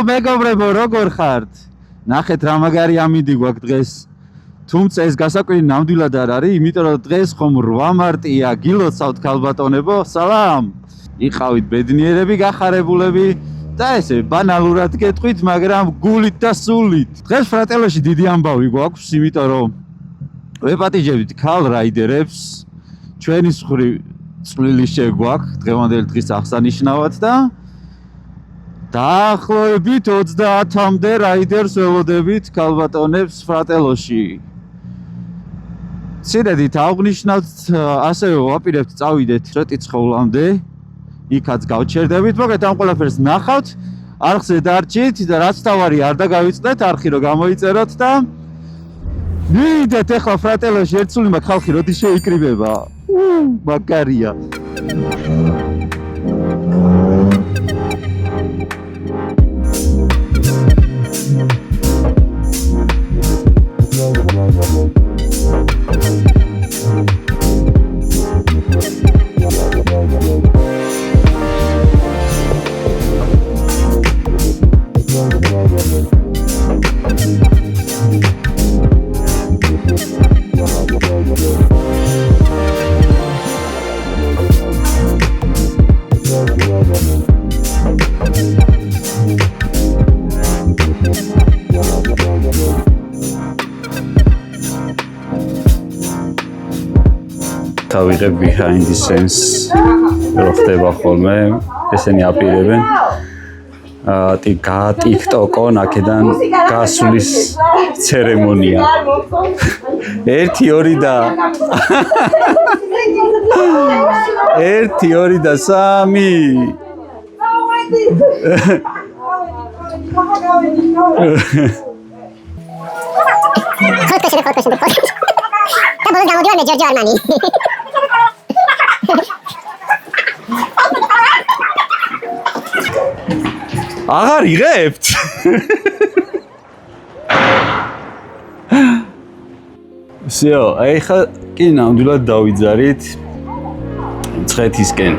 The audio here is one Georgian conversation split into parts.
მეგობრებო, როგორ ხართ? ნახეთ რა მაგარი ამინდი გვაქვს დღეს. თუმცა ეს გასაკვირი ნამდვილად არ არის, იმიტომ რომ დღეს ხომ 8 მარტია, გილოცავთ ქალბატონებო, სალამ. იყავით ბედნიერები, გახარებულები და ესე ბანალურად გეტყვით, მაგრამ გულით და სულით. დღეს ფრატელოში დიდი ამბავი გვაქვს, იმიტომ რომ ვეპატიჟებით ქალ რაიდერებს, ჩვენი მხრივ წვლილი შეგვაქვს დღევანდელი დღის აღსანიშნავად და დაახლოებით 30-მდე რაიდერს ველოდებით ქალბატონებს ფრატელოში. სიდიდით აღნიშნავთ, ასევე ვაპირებთ წავიდეთ რეტიცხოვლამდე, იქაც გავჩერდებით, მოგეთ ამ ყველაფერს ნახავთ, არხზე დარჩით და რაც თავარი არ დაგავიწყდეთ, არხი რო გამოიწეროთ და მივიდეთ ახლა ფრატელოში, ერთსული მაგ ხალხი როდის შეიკრიბება. მაგარია. თავიღებ behind the scenes რო ხდება ხოლმე ესენი აპირებენ TikTok-ონ აქედან გასulis ცერემონია 1 2 და 1 2 და 3 Giorgio Armani. აღარ იღებთ? всё, აი ხა კი ნამდვილად დავიძარით მცხეთისკენ.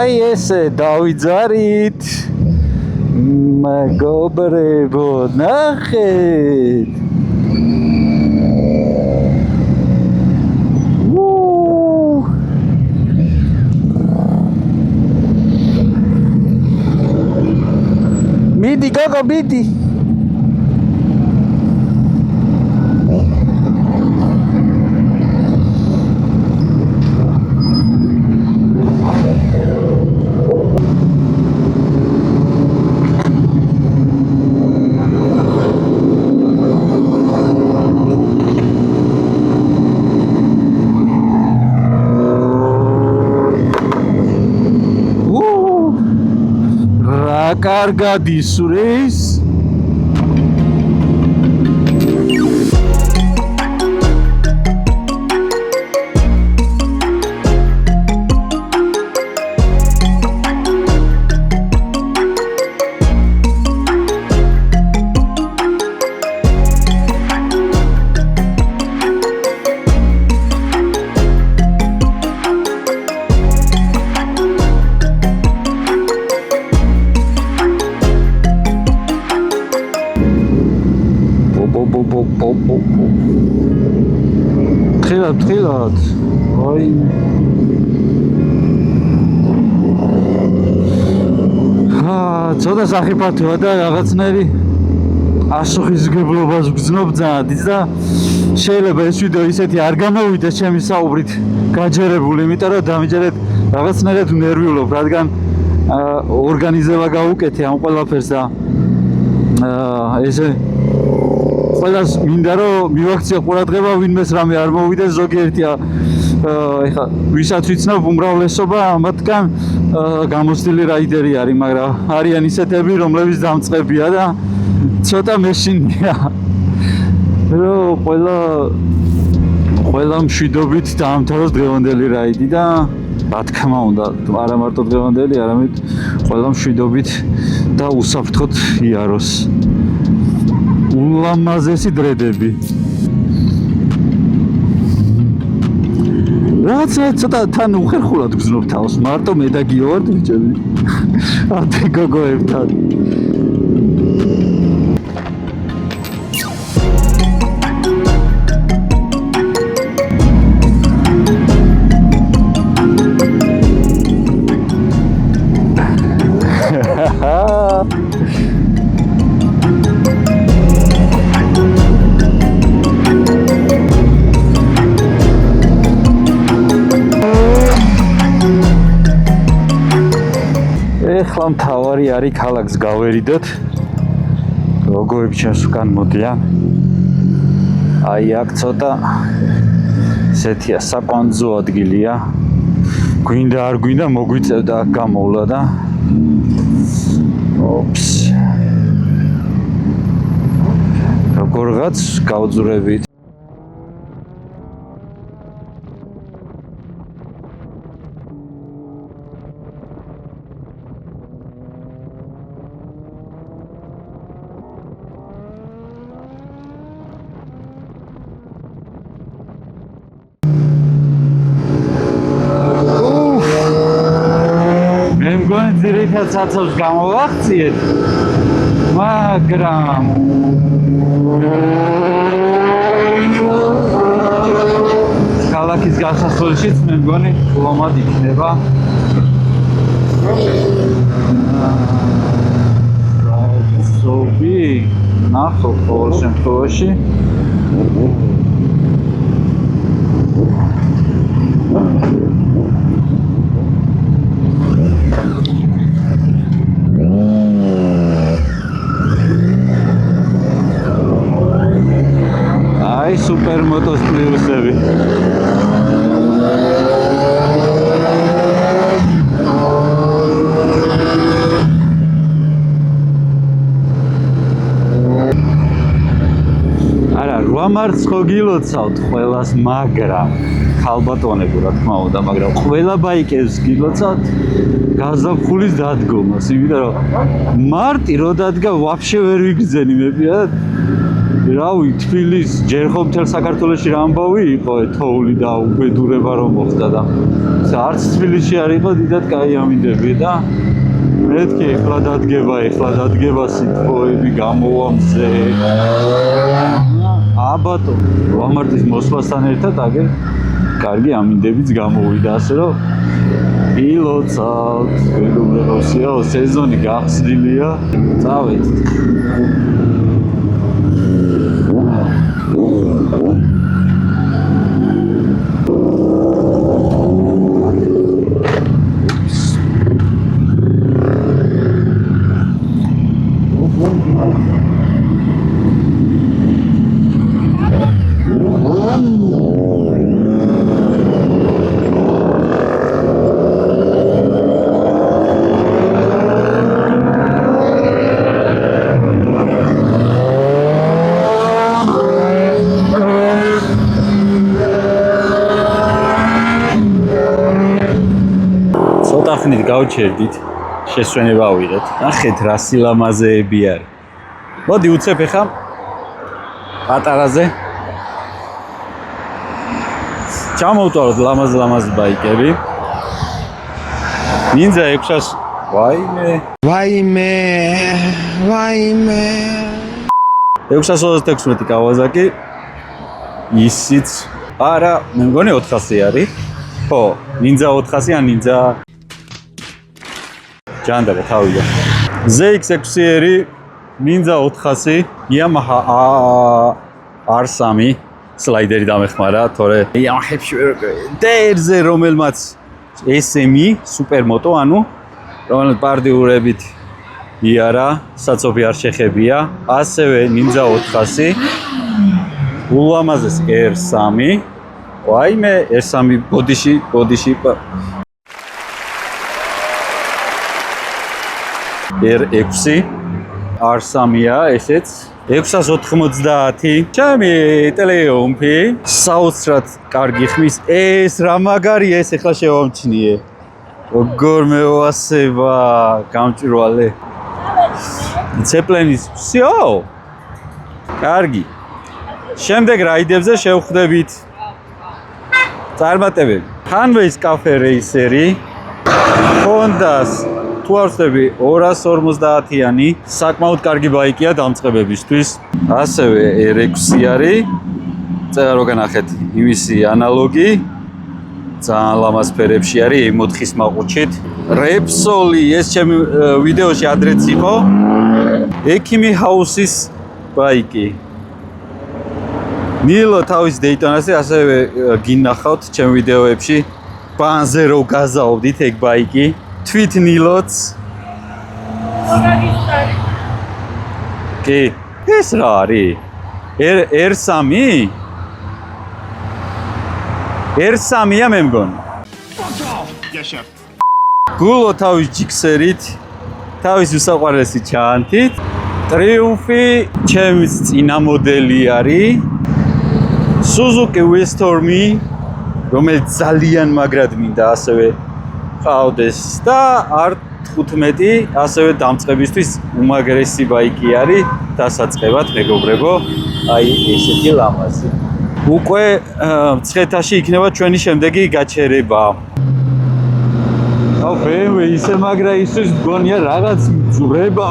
აი ესე დავიძარით მეგობრებო, ნახეთ. მიდი გოგო, მიდი. კარგად ისვრის თხილად. აი. ცოტა სახიფათოა და რაღაცნაირი ასოხიზგებლობას გძნობ ძალიან და შეიძლება ეს ვიდეო ისეთი არ გამოვიდეს ჩემი საუბრით გაჯერებული, იმიტომ რომ დამიჯერეთ რაღაცნაირად ნერვიულობ, რადგან ორგანიზება გავუკეთე ამ ყველაფერს და ესე ყველას მინდა რომ მივაქციო ყურადღება, ვინმეს რამე არ მოვიდეს, ზოგიერთია ეხა ვისაც ვიცნობ უმრავლესობა მათგან გამოსტილი რაიდერი არის, მაგრამ არიან ისეთები, რომლებიც დამწყებია და ცოტა მეშინია. რომ ყველა მშვიდობით დაამთავროს დღევანდელი რაიდი და რა თქმა უნდა, არა მარტო დღევანდელი, არამედ ყველა მშვიდობით და უსაფრთხოდ იაროს. ულამაზესი დრედები. რაც ცოტა თან უხერხულად გზნობ თავს, მარტო მე და გიო ვართ ბიჭები. ათი გოგოებთან. ეხლა მთავარი არის ქალაქს გავერიდოთ. გოგოები ჩემს უკან მოდიან. აი აქ ცოტა ესეთია საკვანძო ადგილია. გვინდა არ გვინდა მოგვიწევდა აქ გამოვლა და ოპს. როგორღაც გავძურებით. ძირითადად საცავს გამოვახციეთ, მაგრამ ქალაქის გასასვლელშიც მე მგონი ლომად იქნება. სოფი, ნახოთ ყოველ შემთხვევაში. აი სუპერმოტოს პლუსები. არა, 8 მარტს ხო გილოცავთ ყველას, მაგრამ ხალბატონებო რა თქმა უნდა, მაგრამ ყველა ბაიკებს გილოცავთ გაზაფხულის დადგომას, იმიტომ რომ მარტი რო დადგა ვაფშე ვერ ვიგრძენი მეფია. რავი, თბილის ჯერ ხომ მთელ საქართველოში რა ამბავი იყო ეთოული და უბედურება რომ მოხდა და არც თბილისში არ იყო დიდად კაი ამინდები და მეთქი ეხლა დადგება სიტყვები გამოვა მზე. აბატო, 8 მარტის მოსვლასთან ერთად აგერ კარგი ამინდებიც გამოვიდა, ასე რომ ილოცავთ, მეგობრებოსიო, სეზონი გახსნილია. წავედით. ხნით გავჩერდით, შესვენება ავიღეთ. ნახეთ რა სილამაზეები არის. მოდი უცებ ახლა პატარაზე. ჩამოვტვაროთ ლამაზ ბაიკები. ნინძა 600 ვაიმე 626 კავაზაკი. ისიც არა, მე მგონი 400 არის. ხო, ნინძა 400 ან ნინძა ჯანდაბა თავია. ZX6R, ნინძა 400, Yamaha R3 სლაიდერი დამეხმარა, თორე Yamaha-ში დერზე რომელმაც SMI სუპერმოტო, ანუ რომელიც პარდიურებით იარა, საწოფი არ შეხებია, ასევე ნინძა 400, ულამაზეს R3, ვაიმე R3 ბოდიში R6 R3-ია ესეც 690 ჩემი ტელეომფი საოცრად კარგი ხმის ეს რა მაგარია ეს ახლა შევამჩნიე როგორ მეواسება გამჭვირვალე ცეპლენის всё კარგი შემდეგ რაიდებზე შევხვდებით წარმატებები Hanway-ის კაფე რეისერი Honda-ს თუ არ ვწდები 250-იანი საკმაოდ კარგი ბაიკია დამწყებებისთვის ასევე R6 არის წერა რო განახეთ იმისი ანალოგი ძალიან ლამაზ ფერებში არის M4-ის მაყუჩით Repsol-ი ეს ჩემი ვიდეოში ადრეც იყო Ekimi House-ის ბაიკი ნილო თავის Daytona-ზე ასევე გინახავთ ჩემ ვიდეოებში ბანზე რო გაზავდით ეგ ბაიკი თვით ნილოც კი ეს რა არის R3 R3-ია მე მგონი გულო თავის ჯიქსერით თავის უსაყვარლესი ჩანთით ტრიუმფი ჩემს წინა მოდელი არის Suzuki Wistorm-ი რომელიც ძალიან მაგრად მინდა ასევე ყავდეს და R15 ასევე დამწყებისთვის უმაგრესი ბაიკი არის დასაწყებად მეგობრებო აი ესეთი ლამაზი უკვე მცხეთაში იქნება ჩვენი შემდეგი გაჩერება აუ BMW ისე მაგრა ისიც გონია რაღაც მძვრება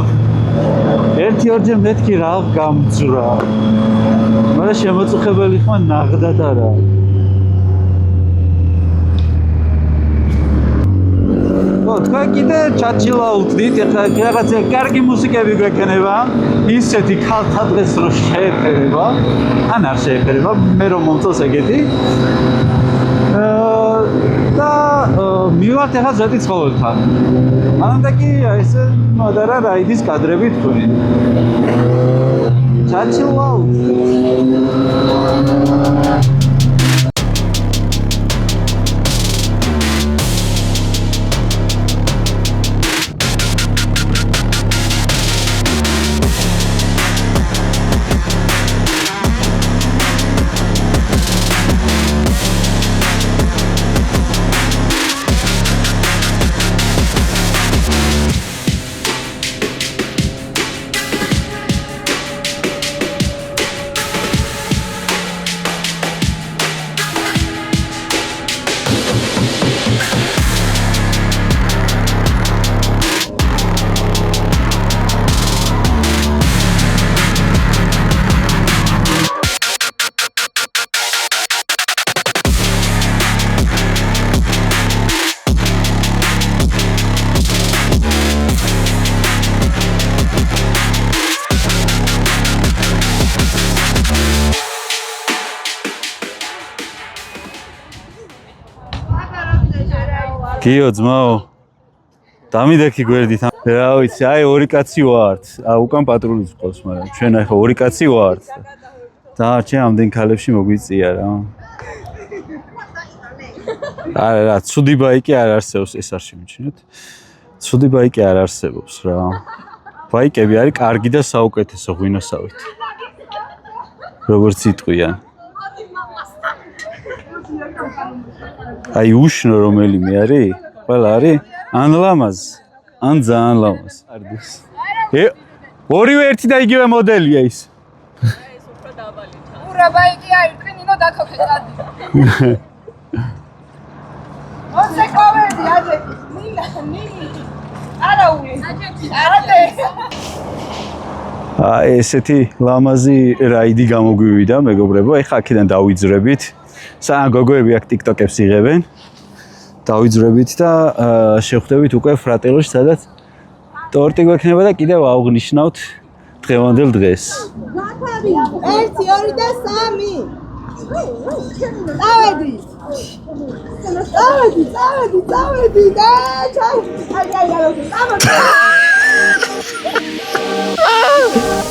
ერთი-ორჯერ მეთქი რა გამძვრა მაგრამ შემოწუხებელი ხმა ნაღდად არა თქვენ კიდე ჩაჩილაუხდით, ეხლა რაღაცა კარგი მუსიკები გვექნება, ისეთი ქალთა დღეს რო შეეფერება, ან არ შეეფერება, მე რომ მომწონს ეგეთი. და მივართ ეხლა ზეთი ცხოველთან. ანდა კი ესე მოდარა რაიდის კადრები თქვენ. ჩაჩილაუხდით. გიო ძმაო დამიდექი გვერდით რა ვიცი აი ორი კაცი ვართ უკან პატრულიც ყავს მაგრამ ჩვენ ახლა ორი კაცი ვართ და ჩვენ ამდენ ქალებში მოგვიწია რა არა ცუდი ბაიკი არ არსებობს ეს არ შემიჩნიოთ ცუდი ბაიკი არ არსებობს რა ბაიკები არის კარგი და საუკეთესო ღვინოსავით როგორც იტყვიან აი უშნო რომელიმე არის? ყველა არის? ან ლამაზ, ან ძალიან ლამაზ. ორივე ერთი და იგივე მოდელია ის. ეს უფრო დაბალი. უра ბაიკი არის, თქვენ ნინო დაქოქეთ ადი. ოცე კოვერდი აჯე. ნინი. არაული. აჯე. აი ესეთი ლამაზი რაიდი გამოგვივიდა მეგობრებო, ეხლა აქედან დავიძრებით. სან გოგოები აქ TikTok-ებს იღებენ. დავიძრებით და შევხვდებით უკვე ფრატელოში, სადაც ტორტი გვექნება და კიდევ ავღნიშნავთ დღევანდელ დღეს. 1, 2 და 3. წავედი და ჩაუ. აი.